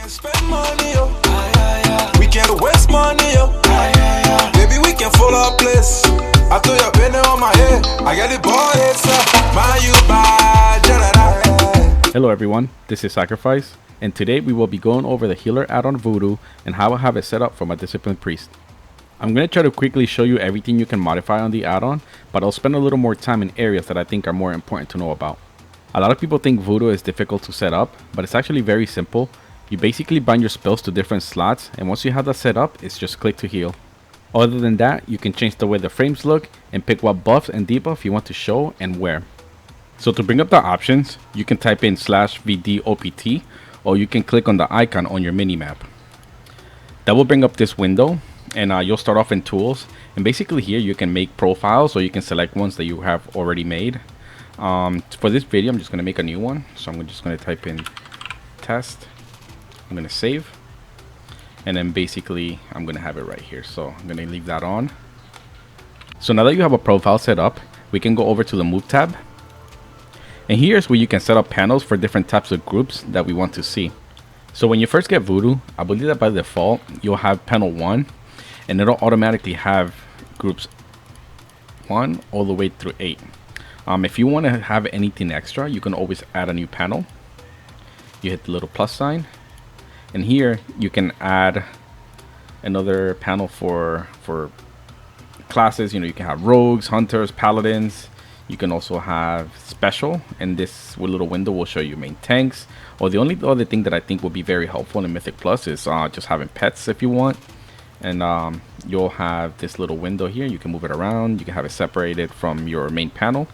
can spend money, yo. We can waste money, yo. Baby, we can follow our place. I throw your penny on my head. I got the ball head, sir. My you bad. Hello everyone, this is Sacrifice, and today we will be going over the healer add-on Vuhdo and how I have it set up for my Disciplined Priest. I'm going to try to quickly show you everything you can modify on the add-on, but I'll spend a little more time in areas that I think are more important to know about. A lot of people think Vuhdo is difficult to set up, but it's actually very simple. You basically bind your spells to different slots, and once you have that set up, it's just click to heal. Other than that, you can change the way the frames look and pick what buffs and debuff you want to show and where. So to bring up the options, you can type in /VDOPT, or you can click on the icon on your minimap. That will bring up this window, and you'll start off in tools, and basically here you can make profiles, or you can select ones that you have already made. For this video I'm just going to make a new one, so I'm just going to type in test. I'm going to save, and then basically I'm going to have it right here, so I'm going to leave that on. So now that you have a profile set up, we can go over to the move tab, and here's where you can set up panels for different types of groups that we want to see. So when you first get Vuhdo, I believe that by default you'll have panel 1, and it'll automatically have groups 1 all the way through 8. If you want to have anything extra, you can always add a new panel. You hit the little plus sign, and here you can add another panel for classes. You know, you can have rogues, hunters, paladins. You can also have special, and this little window will show you main tanks. Or the only other thing that I think will be very helpful in Mythic Plus is just having pets if you want. And you'll have this little window here. You can move it around. You can have it separated from your main panel.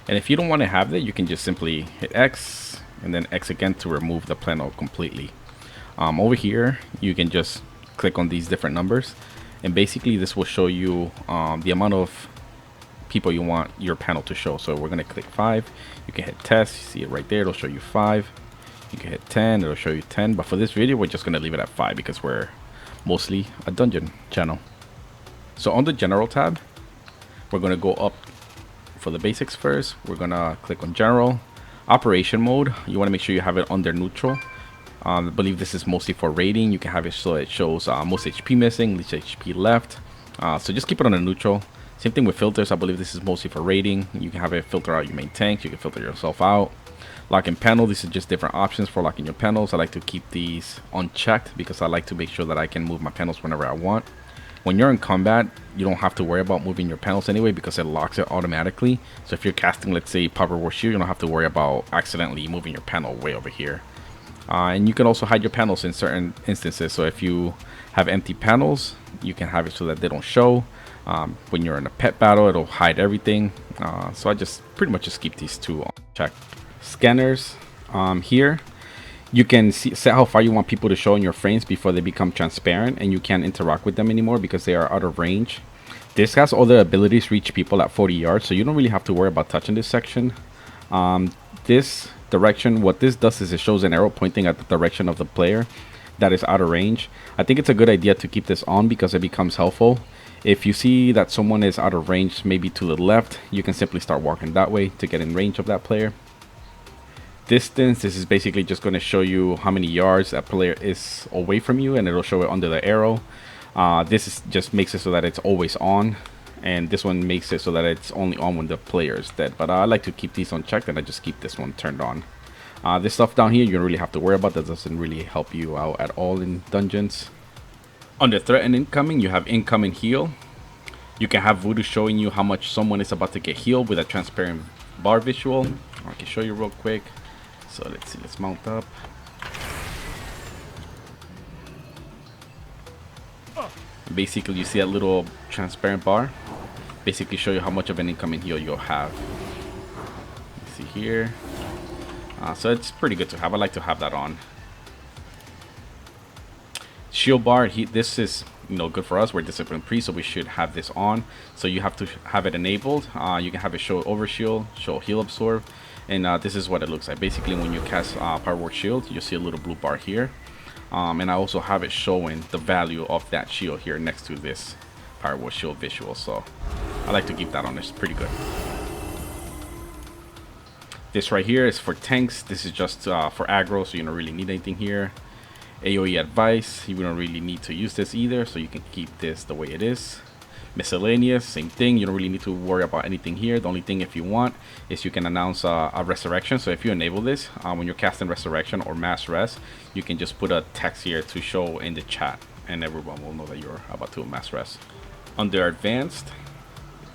And if you don't want to have that, you can just simply hit X and then X again to remove the panel completely. Over here, you can just click on these different numbers, and basically this will show you the amount of people you want your panel to show. So we're going to click 5. You can hit test. You see it right there. It'll show you 5. You can hit 10. It'll show you 10. But for this video, we're just going to leave it at 5 because we're mostly a dungeon channel. So on the general tab, we're going to go up for the basics first. We're going to click on general. Operation mode, you want to make sure you have it under neutral. I believe this is mostly for rating. You can have it so it shows most HP missing, least HP left. So just keep it on a neutral. Same thing with filters. I believe this is mostly for rating. You can have it filter out your main tanks. You can filter yourself out. Locking panel, this is just different options for locking your panels. I like to keep these unchecked because I like to make sure that I can move my panels whenever I want. When you're in combat, you don't have to worry about moving your panels anyway because it locks it automatically. So if you're casting, let's say, Power War Shield, you don't have to worry about accidentally moving your panel way over here. And you can also hide your panels in certain instances. So if you have empty panels, you can have it so that they don't show. When you're in a pet battle, it'll hide everything. So I just pretty much just keep these two on check. Scanners, here you can set how far you want people to show in your frames before they become transparent and you can't interact with them anymore because they are out of range. This has all the abilities to reach people at 40 yards, so you don't really have to worry about touching this section. This direction, what this does is it shows an arrow pointing at the direction of the player that is out of range. I think it's a good idea to keep this on because it becomes helpful. If you see that someone is out of range, maybe to the left, you can simply start walking that way to get in range of that player. Distance, this is basically just going to show you how many yards that player is away from you, and it'll show it under the arrow. This just makes it so that it's always on, and this one makes it so that it's only on when the player is dead. But I like to keep these unchecked, and I just keep this one turned on. This stuff down here you don't really have to worry about. That doesn't really help you out at all in dungeons. Under threat and incoming, you have incoming heal. You can have Vuhdo showing you how much someone is about to get healed with a transparent bar visual. I can show you real quick. So let's see, let's mount up. Basically, you see that little transparent bar. Basically, show you how much of an incoming heal you'll have. You see here. So it's pretty good to have. I like to have that on. Shield bar. This is good for us. We're Disciplined Priest, so we should have this on. So you have to have it enabled. You can have it show overshield, show heal absorb. And this is what it looks like. Basically, when you cast Power Word Shield, you'll see a little blue bar here. And I also have it showing the value of that shield here next to this Power Word Shield visual. So I like to keep that on. It's pretty good. This right here is for tanks. This is just for aggro, so you don't really need anything here. AoE advice, you don't really need to use this either, so you can keep this the way it is. Miscellaneous, same thing, you don't really need to worry about anything here. The only thing, if you want, is you can announce a resurrection. So if you enable this, when you're casting resurrection or mass res, you can just put a text here to show in the chat, and everyone will know that you're about to mass res. Under advanced,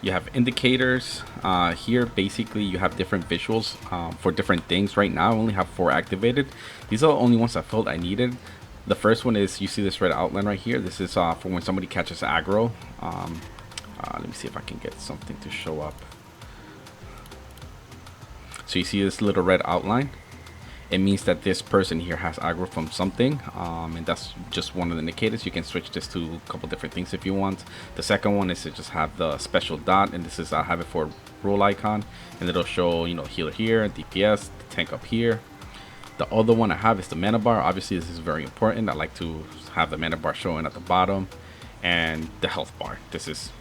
you have indicators. Here basically you have different visuals for different things. Right now I only have 4 activated. These are the only ones I felt I needed. The first one is, you see this red outline right here. This is for when somebody catches aggro. Let me see if I can get something to show up. So you see this little red outline. It means that this person here has aggro from something, and that's just one of the indicators. You can switch this to a couple different things if you want. The second one is to just have the special dot, and this is I have it for role icon, and it'll show, you know, healer here, DPS, the tank up here. The other one I have is the mana bar. Obviously this is very important. I like to have the mana bar showing at the bottom, and the health bar. This is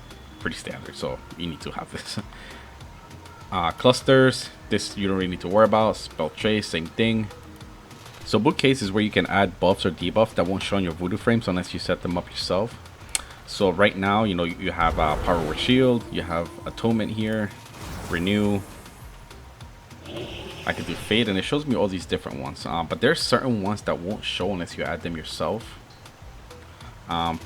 pretty standard, so you need to have this. Clusters, this you don't really need to worry about. Spell trace, same thing. So bouquets is where you can add buffs or debuffs that won't show on your Vuhdo frames unless you set them up yourself. So right now, you know, you have power word shield, you have atonement here, renew. I can do fade, and it shows me all these different ones, but there's certain ones that won't show unless you add them yourself.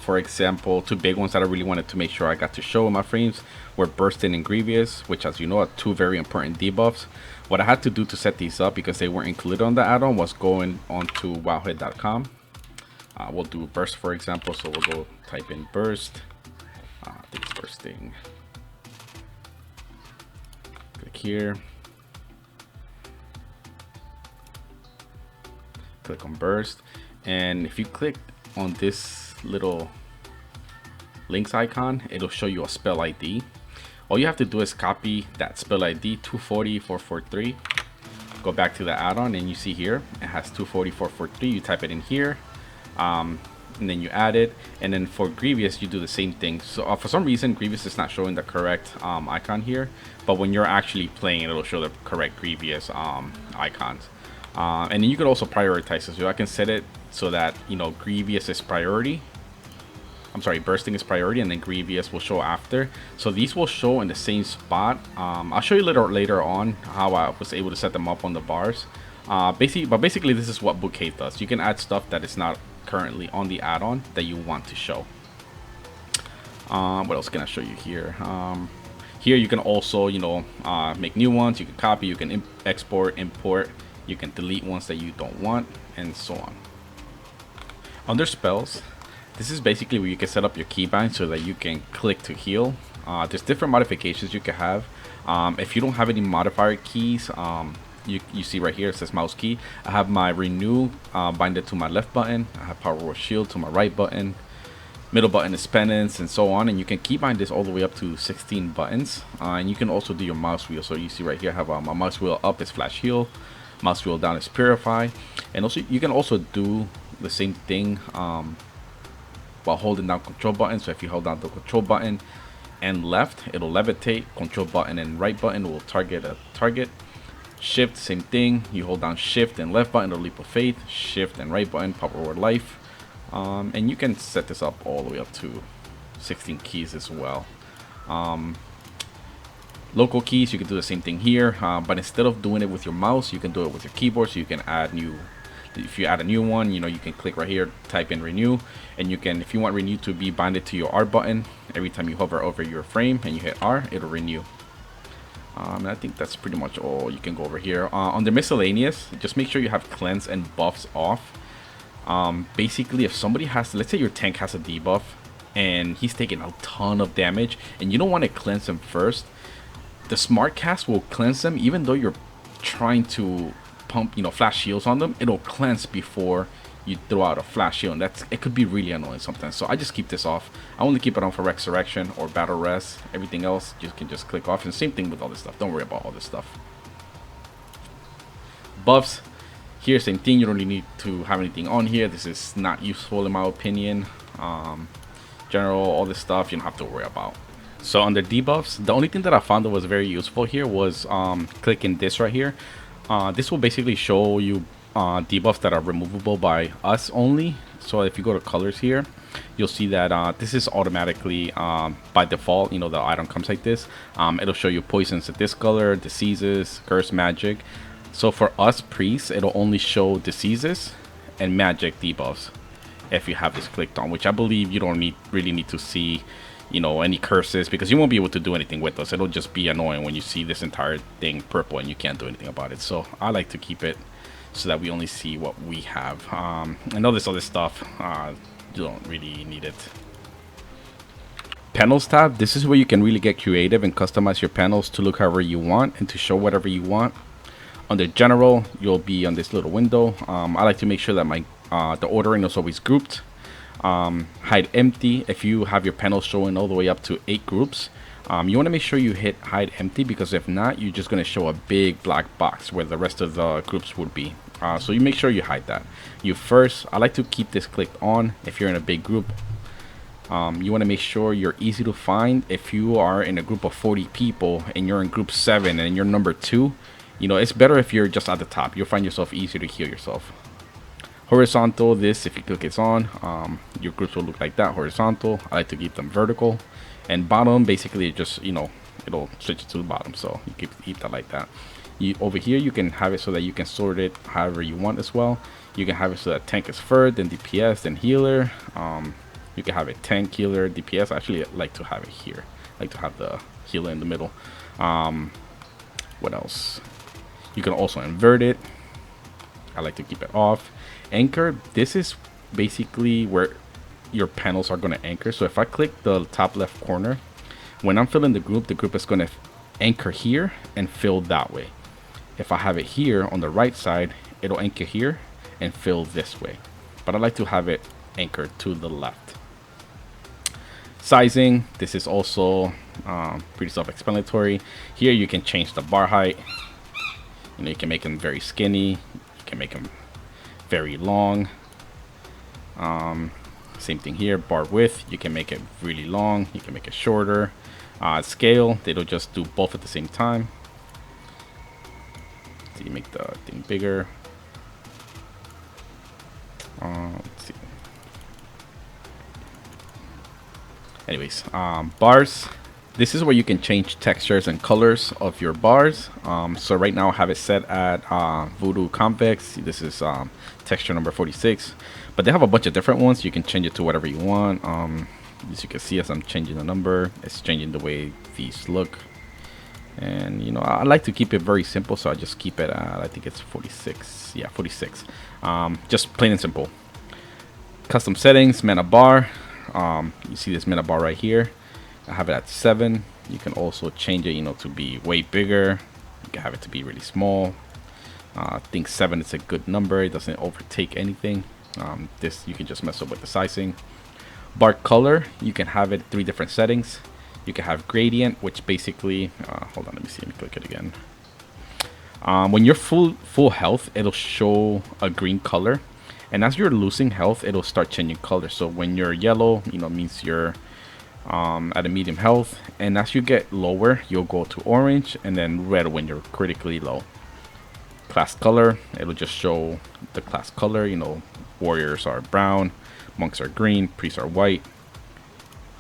For example, 2 big ones that I really wanted to make sure I got to show in my frames were Bursting and Grievous, which, as you know, are 2 very important debuffs. What I had to do to set these up, because they weren't included on the add-on, was going on to wowhead.com. We'll do Burst, for example, so we'll go type in Burst. I think it's Bursting. Click here. Click on Burst, and if you click on this little links icon, it'll show you a spell ID. All you have to do is copy that spell ID 240443, go back to the add-on, and you see here it has 240443. You type it in here, and then you add it. And then for Grievous you do the same thing. So for some reason Grievous is not showing the correct icon here, but when you're actually playing it'll show the correct Grievous icons. And then you can also prioritize this. So I can set it so that, you know, Grievous is priority. I'm sorry, Bursting is priority, and then Grievous will show after. So these will show in the same spot. I'll show you later on how I was able to set them up on the bars. Basically this is what Bouquet does. You can add stuff that is not currently on the add-on that you want to show. What else can I show you here? Here you can also, you know, make new ones. You can copy, you can export, import. You can delete ones that you don't want, and so on. Under spells, this is basically where you can set up your keybind so that you can click to heal. There's different modifications you can have. If you don't have any modifier keys, you see right here it says mouse key. I have my renew binded to my left button. I have power word shield to my right button. Middle button is penance, and so on. And you can keybind this all the way up to 16 buttons. And you can also do your mouse wheel. So you see right here I have my mouse wheel up is flash heal. Mouse wheel down is purify, and also you can also do the same thing while holding down control button. So if you hold down the control button and left, it'll levitate. Control button and right button will target a target. Shift, same thing. You hold down shift and left button, it'll leap of faith. Shift and right button, power word life. And you can set this up all the way up to 16 keys as well. Local keys, you can do the same thing here, but instead of doing it with your mouse, you can do it with your keyboard. So you can add new, if you add a new one, you know, you can click right here, type in renew, and you can, if you want renew to be binded to your R button, every time you hover over your frame and you hit R, it'll renew. And I think that's pretty much all you can go over here. Under miscellaneous, just make sure you have cleanse and buffs off. Basically, if somebody has, let's say your tank has a debuff and he's taking a ton of damage and you don't want to cleanse him first, the smart cast will cleanse them. Even though you're trying to pump, you know, flash shields on them, it'll cleanse before you throw out a flash shield, and it could be really annoying sometimes. So I just keep this off. I only keep it on for resurrection or battle res. Everything else you can just click off, and same thing with all this stuff. Don't worry about all this stuff. Buffs here, same thing. You don't really need to have anything on here. This is not useful in my opinion. General, all this stuff you don't have to worry about. So under debuffs, the only thing that I found that was very useful here was clicking this right here. This will basically show you debuffs that are removable by us only. So if you go to colors here, you'll see that this is automatically by default. You know, the item comes like this. It'll show you poisons of this color, diseases, curse, magic. So for us priests, it'll only show diseases and magic debuffs if you have this clicked on, which I believe you don't really need to see, you know, any curses, because you won't be able to do anything with us. It'll just be annoying when you see this entire thing purple and you can't do anything about it. So I like to keep it so that we only see what we have. I know this other stuff, you don't really need it. Panels tab, this is where you can really get creative and customize your panels to look however you want and to show whatever you want. Under general, you'll be on this little window. I like to make sure that my the ordering is always grouped. Hide empty, if you have your panels showing all the way up to 8 groups, you want to make sure you hit hide empty, because if not, you're just going to show a big black box where the rest of the groups would be. So you make sure you hide that. I like to keep this clicked on if you're in a big group. You want to make sure you're easy to find. If you are in a group of 40 people and you're in group 7 and you're number 2, you know, it's better if you're just at the top. You'll find yourself easier to heal yourself. Horizontal, this, if you click it's on, your groups will look like that, horizontal. I like to keep them vertical. And bottom, basically just, you know, it'll switch it to the bottom, so you keep that like that. Over here, you can have it so that you can sort it however you want as well. You can have it so that tank is first, then DPS, then healer. You can have it tank, healer, DPS. I actually like to have it here. I like to have the healer in the middle. What else? You can also invert it. I like to keep it off. Anchor, this is basically where your panels are going to anchor. So if I click the top left corner, when I'm filling the group is going to anchor here and fill that way. If I have it here on the right side, it'll anchor here and fill this way. But I like to have it anchored to the left. Sizing, this is also pretty self-explanatory. Here you can change the bar height. You know, you can make them very skinny. You can make them very long. Same thing here. Bar width, you can make it really long. You can make it shorter. Scale, they'll just do both at the same time. So you make the thing bigger. Let's see. Anyways, bars. This is where you can change textures and colors of your bars. So right now I have it set at Vuhdo Convex. This is texture number 46. But they have a bunch of different ones. You can change it to whatever you want. As you can see, as I'm changing the number, it's changing the way these look. And you know, I like to keep it very simple, so I just keep it at, I think it's 46. Yeah, 46. Just plain and simple. Custom settings, mana bar. You see this mana bar right here. I have it at 7. You can also change it, you know, to be way bigger. You can have it to be really small. I think 7 is a good number. It doesn't overtake anything. This, you can just mess up with the sizing. Bar color, you can have it 3 different settings. You can have gradient, which basically, hold on, let me see, let me click it again. When you're full health, it'll show a green color. And as you're losing health, it'll start changing color. So when you're yellow, you know, means you're at a medium health. And as you get lower, you'll go to orange, and then red when you're critically low. Class color, it'll just show the class color. You know, warriors are brown, monks are green, priests are white.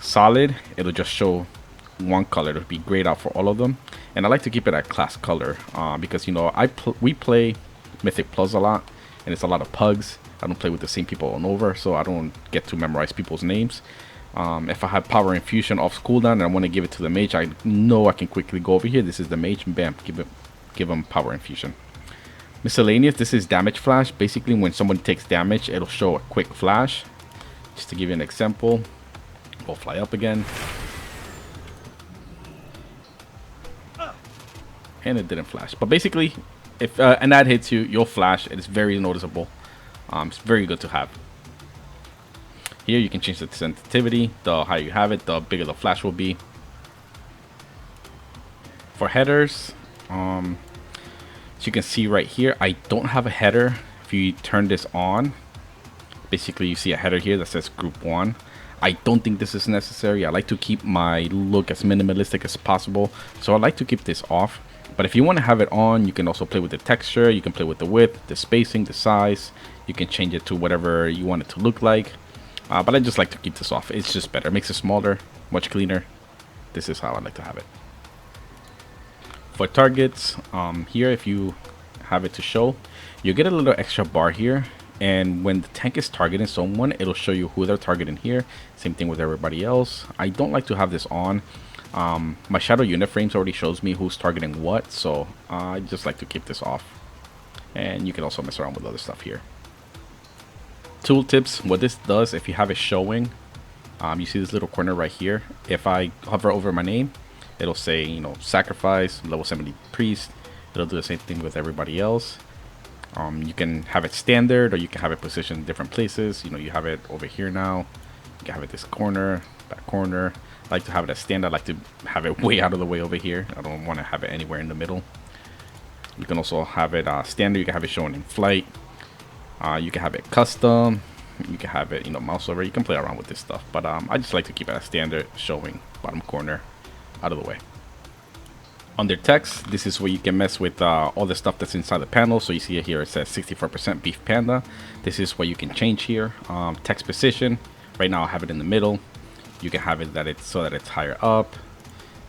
Solid, it'll just show one color. It'll be grayed out for all of them. And I like to keep it at class color because, you know, we play Mythic Plus a lot, and it's a lot of pugs. I don't play with the same people all over, so I don't get to memorize people's names. If I have power infusion off cooldown and I want to give it to the mage, I know I can quickly go over here. This is the mage, and bam, give him power infusion. Miscellaneous, this is damage flash. Basically, when someone takes damage, it'll show a quick flash. Just to give you an example, we'll fly up again. And it didn't flash. But basically, if an ad hits you, you'll flash. It is very noticeable. It's very good to have. Here you can change the sensitivity. The higher you have it, the bigger the flash will be. For headers, as you can see right here, I don't have a header. If you turn this on, basically you see a header here that says group 1. I don't think this is necessary. I like to keep my look as minimalistic as possible, so I like to keep this off. But if you want to have it on, you can also play with the texture, you can play with the width, the spacing, the size. You can change it to whatever you want it to look like. But I just like to keep this off. It's just better. It makes it smaller, much cleaner. This is how I like to have it. For targets, here if you have it to show, you get a little extra bar here. And when the tank is targeting someone, it'll show you who they're targeting here. Same thing with everybody else. I don't like to have this on. My shadow unit frames already shows me who's targeting what, so I just like to keep this off. And you can also mess around with other stuff here. Tooltips, what this does, if you have it showing, you see this little corner right here. If I hover over my name, it'll say, you know, sacrifice, level 70 priest. It'll do the same thing with everybody else. You can have it standard, or you can have it positioned in different places. You know, you have it over here now. You can have it this corner, that corner. I like to have it as standard. I like to have it way out of the way over here. I don't want to have it anywhere in the middle. You can also have it standard. You can have it shown in flight. You can have it custom. You can have it, you know, mouse over. You can play around with this stuff. But I just like to keep it as standard, showing bottom corner, out of the way. Under text, this is where you can mess with all the stuff that's inside the panel. So you see it here, it says 64% beef panda. This is what you can change here. Text position, right now I have it in the middle. You can have it that it's so that it's higher up,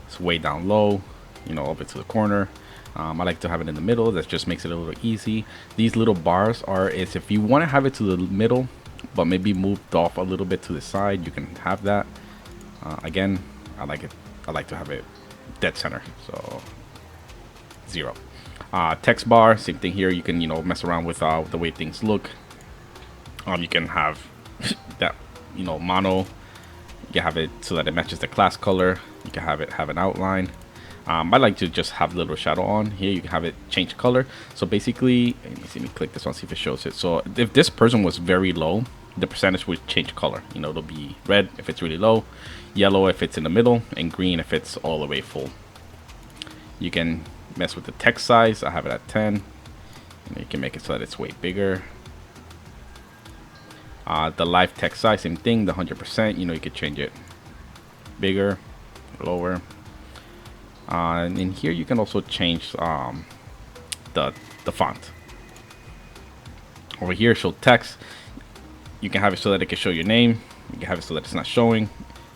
it's way down low, you know, over to the corner. I like to have it in the middle. That just makes it a little easy. These little bars is if you want to have it to the middle, but maybe moved off a little bit to the side, you can have that. Again, I like it. I like to have it dead center, so 0. Text bar, same thing here. You can, you know, mess around with the way things look. You can have that, you know, mono. You can have it so that it matches the class color. You can have it have an outline. I like to just have a little shadow on here. You can have it change color. So basically, let me click this one, see if it shows it. So if this person was very low, the percentage would change color. You know, it'll be red if it's really low, yellow if it's in the middle, and green if it's all the way full. You can mess with the text size. I have it at 10. And you can make it so that it's way bigger. The live text size, same thing, the 100%, you know, you could change it bigger, lower. And in here you can also change the font. Over here, show text. You can have it so that it can show your name. You can have it so that it's not showing.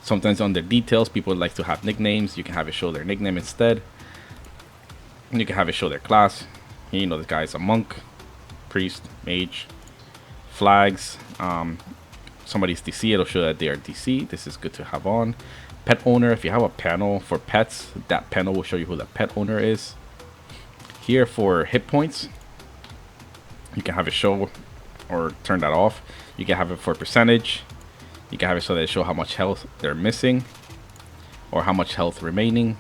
Sometimes under details, people like to have nicknames. You can have it show their nickname instead. And you can have it show their class. Here, you know, this guy is a monk, priest, mage. Flags, somebody's DC, it'll show that they are DC. This is good to have on. Pet owner, if you have a panel for pets, that panel will show you who the pet owner is. Here for hit points, you can have it show or turn that off. You can have it for percentage. You can have it so that it show how much health they're missing or how much health remaining.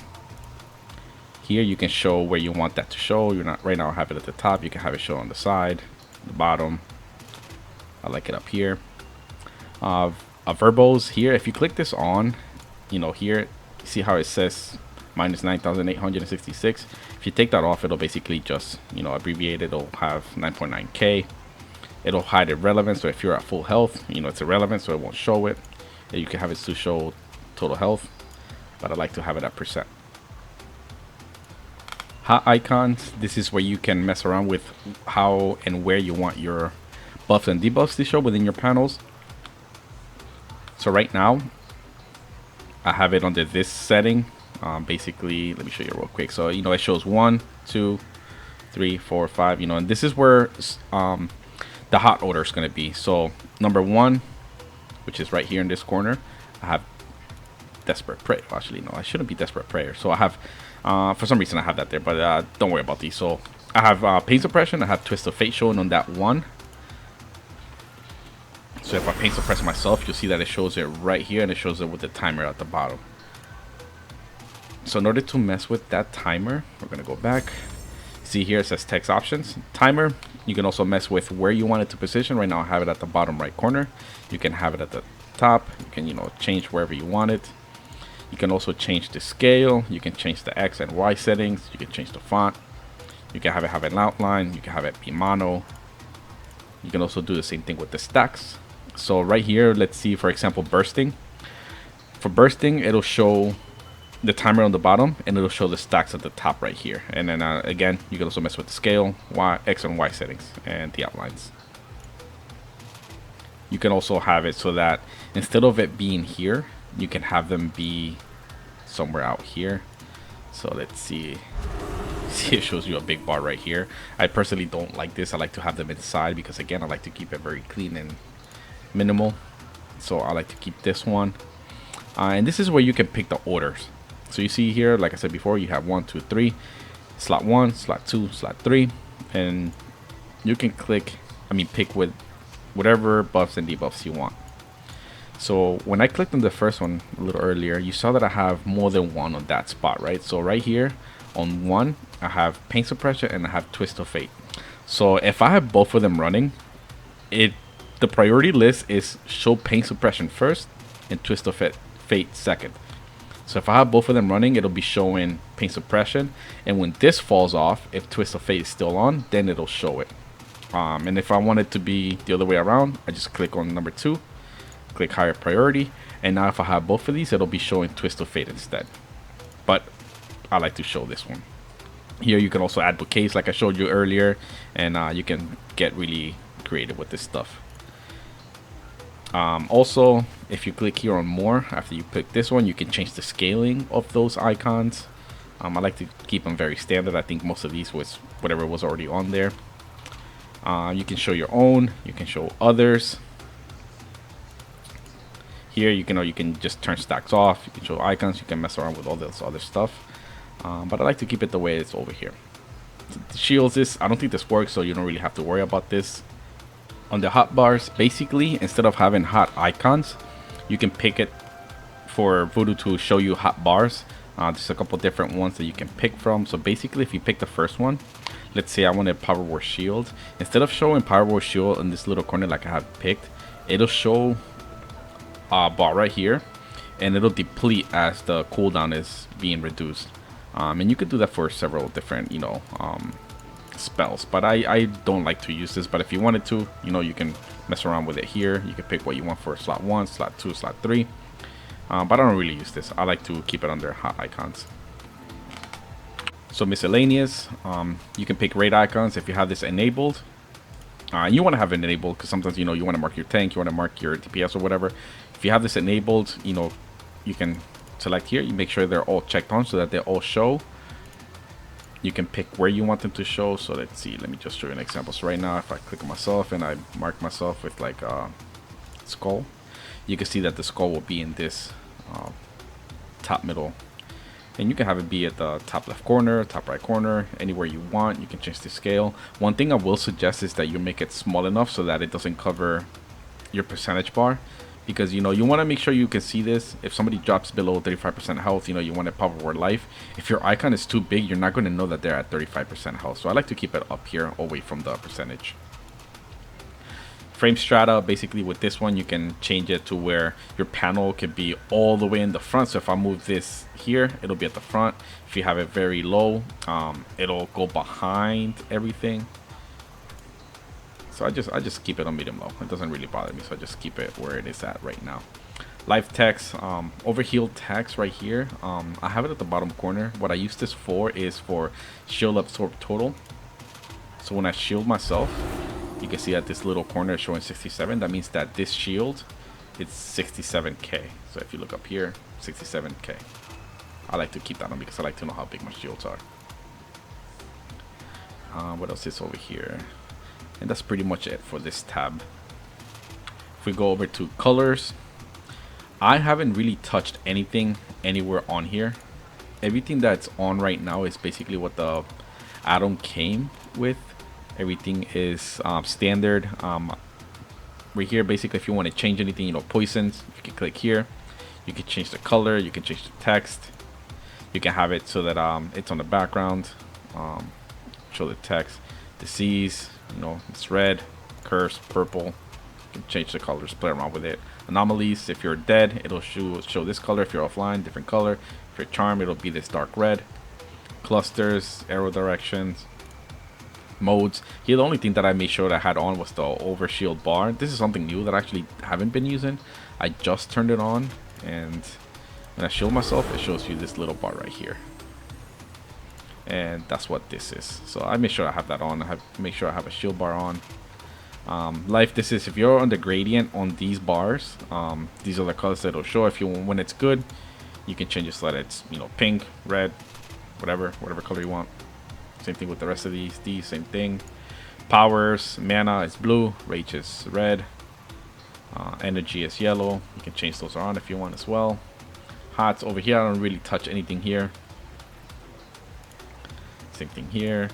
Here you can show where you want that to show. You're not right now. I have it at the top. You can have it show on the side, the bottom. I like it up here. Verbos here, if you click this on, you know, here, see how it says minus 9,866. If you take that off, it'll basically just, you know, abbreviate it. It'll have 9.9k. It'll hide irrelevant, so if you're at full health, you know, it's irrelevant, so it won't show it. You can have it to show total health, but I like to have it at percent. Hot icons, this is where you can mess around with how and where you want your buffs and debuffs to show within your panels. So right now I have it under this setting. Basically, let me show you real quick. So, you know, it shows 1, 2, 3, 4, 5, you know, and this is where the hot order is going to be. So number 1, which is right here in this corner, I have Desperate Prayer. Actually, no, I shouldn't be Desperate Prayer. So I have for some reason I have that there, but don't worry about these. So I have Pain Suppression. I have Twist of Fate showing on that 1. So if I paint suppress myself, you'll see that it shows it right here, and it shows it with the timer at the bottom. So in order to mess with that timer, we're gonna go back. See here it says text options, timer. You can also mess with where you want it to position. Right now I have it at the bottom right corner. You can have it at the top. You can, you know, change wherever you want it. You can also change the scale. You can change the X and Y settings. You can change the font. You can have it have an outline. You can have it be mono. You can also do the same thing with the stacks. So right here, let's see, for example, bursting. For bursting, it'll show the timer on the bottom, and it'll show the stacks at the top right here. And then again, you can also mess with the scale, X and Y settings, and the outlines. You can also have it so that instead of it being here, you can have them be somewhere out here. So let's see. See, it shows you a big bar right here. I personally don't like this. I like to have them inside because, again, I like to keep it very clean and minimal. So I like to keep this one. And this is where you can pick the orders. So you see here, like I said before, you have 1, 2, 3, slot 1, slot 2, slot 3, and you can pick with whatever buffs and debuffs you want. So when I clicked on the first one a little earlier, you saw that I have more than one on that spot, right? So right here on one, I have pain suppression and I have twist of fate. So if I have both of them running, the priority list is show pain suppression first and twist of fate second. So if I have both of them running, it'll be showing pain suppression, and when this falls off, if twist of fate is still on, then it'll show it. And if I want it to be the other way around, I just click on number 2, click higher priority, and now if I have both of these, it'll be showing twist of fate instead. But I like to show this one. Here you can also add bouquets like I showed you earlier, and you can get really creative with this stuff. Also, if you click here on more, after you pick this one, you can change the scaling of those icons. I like to keep them very standard. I think most of these was whatever was already on there. You can show your own, you can show others. Here you can just turn stacks off, you can show icons, you can mess around with all this other stuff. But I like to keep it the way it's over here. The shields, I don't think this works, so you don't really have to worry about this. On the hotbars, basically, instead of having hot icons, you can pick it for Vuhdo to show you hot bars. There's a couple different ones that you can pick from. So basically, if you pick the first one, let's say I wanted Power War Shield. Instead of showing Power War Shield in this little corner like I have picked, it'll show a bar right here, and it'll deplete as the cooldown is being reduced. And you can do that for several different, spells, but I don't like to use this. But if you wanted to, you can mess around with it here. You can pick what you want for slot 1, slot 2, slot 3. But I don't really use this. I like to keep it under hot icons. So miscellaneous, you can pick raid icons if you have this enabled. You want to have it enabled because sometimes you want to mark your tank, you want to mark your DPS or whatever. If you have this enabled, you can select here. You make sure they're all checked on so that they all show. You can pick where you want them to show. So let's see, let me just show you an example. So right now, if I click on myself and I mark myself with like a skull, you can see that the skull will be in this top middle, and you can have it be at the top left corner, top right corner, anywhere you want. You can change the scale. One thing I will suggest is that you make it small enough so that it doesn't cover your percentage bar, because you want to make sure you can see this. If somebody drops below 35% health, you want to Power Word Life. If your icon is too big, you're not going to know that they're at 35% health. So I like to keep it up here away from the percentage. Frame strata, basically with this one, you can change it to where your panel can be all the way in the front. So if I move this here, it'll be at the front. If you have it very low, it'll go behind everything. So I just keep it on medium low. It doesn't really bother me, so I just keep it where it is at right now. Life text, overheal text right here. I have it at the bottom corner. What I use this for is for shield absorb total. So when I shield myself, you can see at this little corner showing 67. That means that this shield, it's 67k. So if you look up here, 67k. I like to keep that on because I like to know how big my shields are. What else is over here? And that's pretty much it for this tab. If we go over to colors, I haven't really touched anything anywhere on here. Everything that's on right now is basically what the Addon came with. Everything is standard. Right here, basically, if you want to change anything, poisons, you can click here. You can change the color, you can change the text. You can have it so that it's on the background. Show the text. Disease, it's red. Curse, purple. You can change the colors, play around with it. Anomalies, if you're dead, it'll show this color. If you're offline, different color. If you're charmed, it'll be this dark red. Clusters, arrow directions. Modes. Here, the only thing that I made sure that I had on was the overshield bar. This is something new that I actually haven't been using. I just turned it on, and When I shield myself, it shows you this little bar right here. And that's what this is. So I make sure I have that on. Make sure I have a shield bar on. Life, this is if you're on the gradient on these bars. These are the colors that it'll show. If you when it's good, you can change it so that it's, you know, pink, red, whatever color you want. Same thing with the rest of these. These same thing. Powers, mana is blue, rage is red, energy is yellow. You can change those around if you want as well. Hots over here, I don't really touch anything here. Same thing here.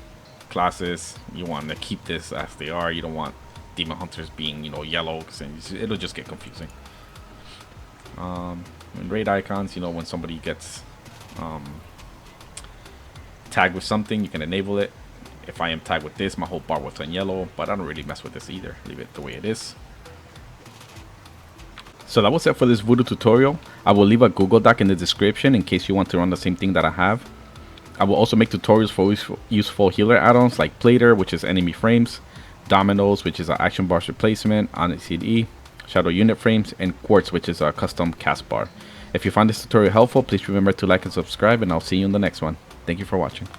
Classes, you want to keep this as they are. You don't want demon hunters being, you know, yellow, because it'll just get confusing. And raid icons, you know, when somebody gets tagged with something, you can enable it. If I am tagged with this, my whole bar will turn yellow, but I don't really mess with this either. Leave it the way it is. So that was it for this Vuhdo tutorial. I will leave a Google Doc in the description in case you want to run the same thing that I have. I will also make tutorials for useful healer add-ons like Plater, which is enemy frames, Dominoes, which is an action bars replacement on a CD, Shadow unit frames, and Quartz, which is a custom cast bar. If you found this tutorial helpful, please remember to like and subscribe, and I'll see you in the next one. Thank you for watching.